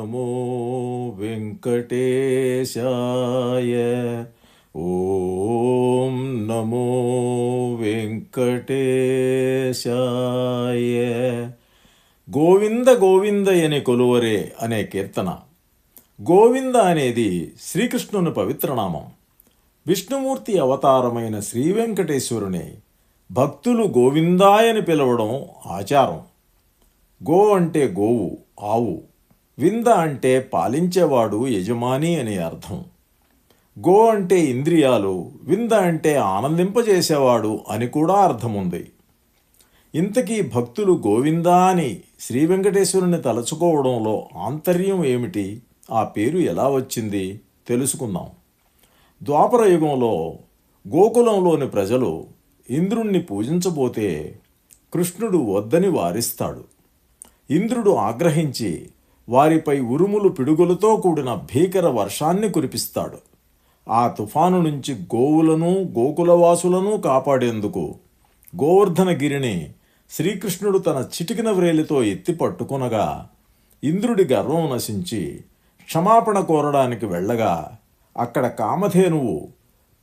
నమో వెంకటేశాయ. ఓం నమో వెంకటేశాయ. గోవింద గోవిందయని కొలువరే అనే కీర్తన. గోవింద అనేది శ్రీకృష్ణుని పవిత్రనామం. విష్ణుమూర్తి అవతారమైన శ్రీవెంకటేశ్వరుని భక్తులు గోవిందాయని పిలవడం ఆచారం. గో అంటే గోవు, ఆవు. వింద అంటే పాలించేవాడు, యజమాని అని అర్థం. గో అంటే ఇంద్రియాలు, వింద అంటే ఆనందింపజేసేవాడు అని కూడా అర్థముంది. ఇంతకీ భక్తులు గోవిందా అని శ్రీ వెంకటేశ్వరుని తలచుకోవడంలో ఆంతర్యం ఏమిటి? ఆ పేరు ఎలా వచ్చింది తెలుసుకుందాం. ద్వాపర యుగంలో గోకులంలోని ప్రజలు ఇంద్రుణ్ణి పూజించబోతే కృష్ణుడు వద్దని వారిస్తాడు. ఇంద్రుడు ఆగ్రహించి వారిపై ఉరుములు పిడుగులతో కూడిన భీకర వర్షాన్ని కురిపిస్తాడు. ఆ తుఫాను నుంచి గోవులను గోకులవాసులను కాపాడేందుకు గోవర్ధనగిరిని శ్రీకృష్ణుడు తన చిటికిన వ్రేలితో ఎత్తి పట్టుకొనగా ఇంద్రుడి గర్వం నశించి క్షమాపణ కోరడానికి వెళ్ళగా అక్కడ కామధేనువు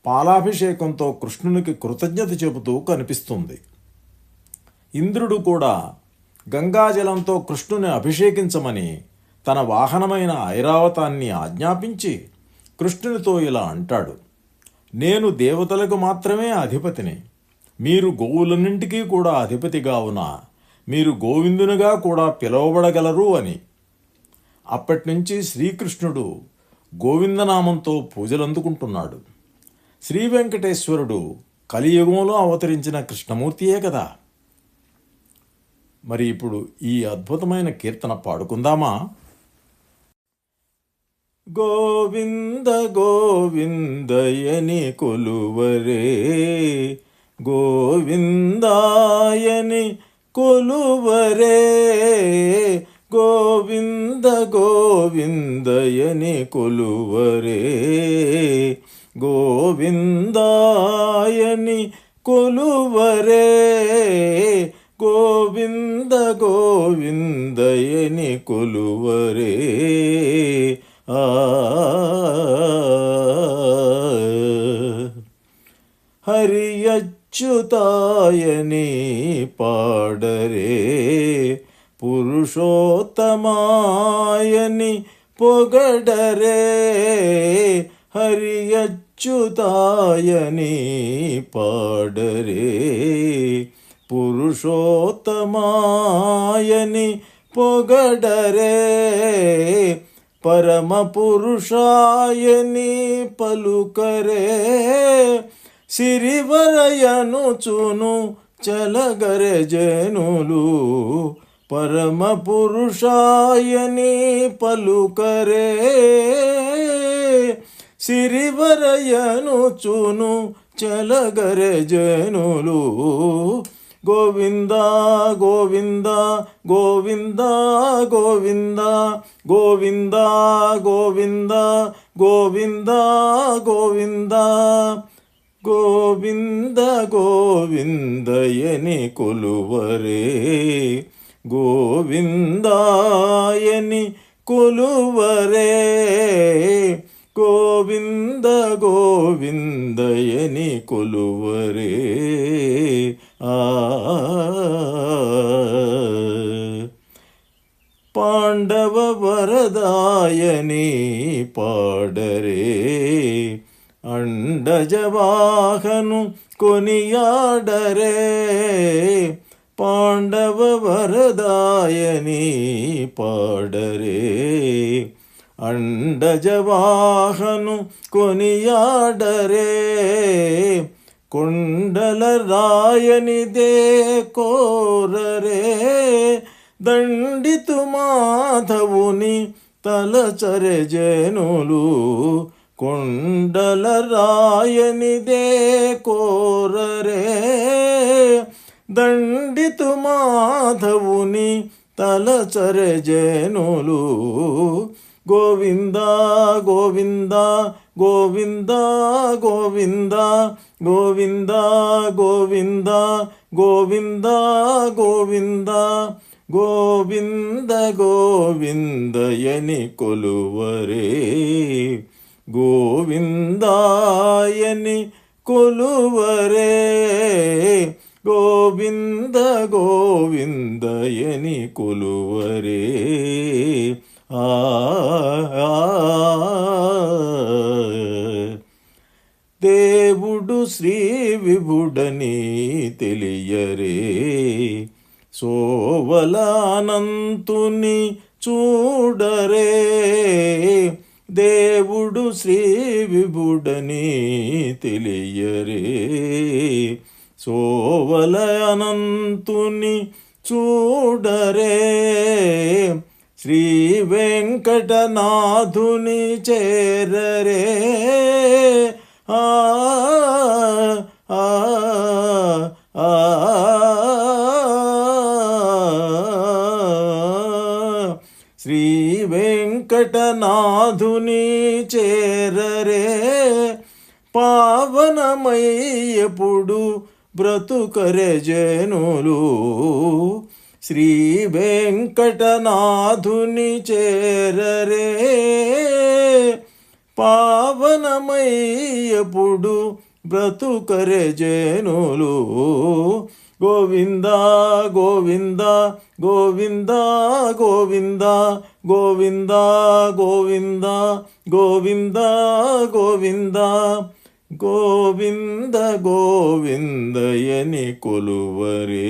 పాలాభిషేకంతో కృష్ణునికి కృతజ్ఞత చెబుతూ కనిపిస్తుంది. ఇంద్రుడు కూడా గంగాజలంతో కృష్ణుని అభిషేకించమని తన వాహనమైన ఐరావతాన్ని ఆజ్ఞాపించి కృష్ణునితో ఇలా అంటాడు: నేను దేవతలకు మాత్రమే అధిపతిని, మీరు గోవులన్నింటికీ కూడా అధిపతిగా ఉన్నా మీరు గోవిందునిగా కూడా పిలువబడగలరు అని. అప్పటినుంచి శ్రీకృష్ణుడు గోవిందనామంతో పూజలందుకుంటున్నాడు. శ్రీ వెంకటేశ్వరుడు కలియుగంలో అవతరించిన కృష్ణమూర్తియే కదా. మరి ఇప్పుడు ఈ అద్భుతమైన కీర్తన పాడుకుందామా? గోవింద గోవిందయని కొలువరే, గోవిందాయని కొలువరే, గోవింద గోవిందయని కొలువరే, గోవిందాయని కొలువరే, గోవింద గోవిందయని కొలువరే. హరి అచ్యుతాయని పాడరే, పురుషోత్తమాయని పొగడరే, హరి అచ్యుతాయని పాడరే, పురుషోత్తమాయని పొగడరే, పరమ పురుషాయని పలుకరే, సిరివరయనుచును చలగరె జనులు, పరమ పురుషాయని పలుకరే, సిరివరయనుచును చలగరె జనులు. గోవింద గోవింద గోవింద గోవింద గోవింద గోవింద గోవింద గోవింద, గోవింద గోవిందయని కొలువరే, గోవిందాయని కొలువరే, గోవింద గోవిందయని కొలువరే. పాండవ వరదాయని పాడరే, అండజవాహను కొనియాడరే, పాండవ వరదాయని పాడరే, అండజవాహను కొనియాడరే, కొండల రాయనిదే కోరరే, దండితు మాధవుని తలచరె జనులు, కొండల రాయనిదే కోరరే, దండితు మాధవుని తలచరె జనులు. గోవింద గోవింద గోవింద గోవింద గోవింద గోవింద గోవింద గోవింద గోవింద గోవిందయని కొలువరే గోవిందాయని కొలువరే గోవింద గోవిందయని కొలువరే ఆ దేవుడు శ్రీ విభుడని తెలియరే సోవలానంతుని చూడరే దేవుడు శ్రీ విభుడని తెలియరే సోవలానంతుని చూడరే శ్రీ వెంకటనాథుని చేరరే ఆ ఆ ఆ శ్రీ వెంకటనాథుని చేరరే పావనమయ్యప్పుడు బ్రతుకరే జనులు శ్రీ వెంకటనాథుని చేరరే పావనమయ్యప్పుడు బ్రతుకరే జనులు గోవింద గోవింద గోవింద గోవింద గోవింద గోవింద గోవింద గోవింద గోవింద గోవిందయని కొలువరే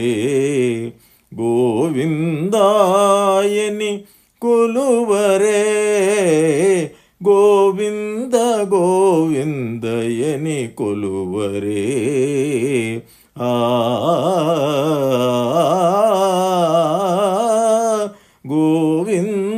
గోవిందాయని కొలువరే గోవింద గోవిందయని కొలువరే ఆ గోవింద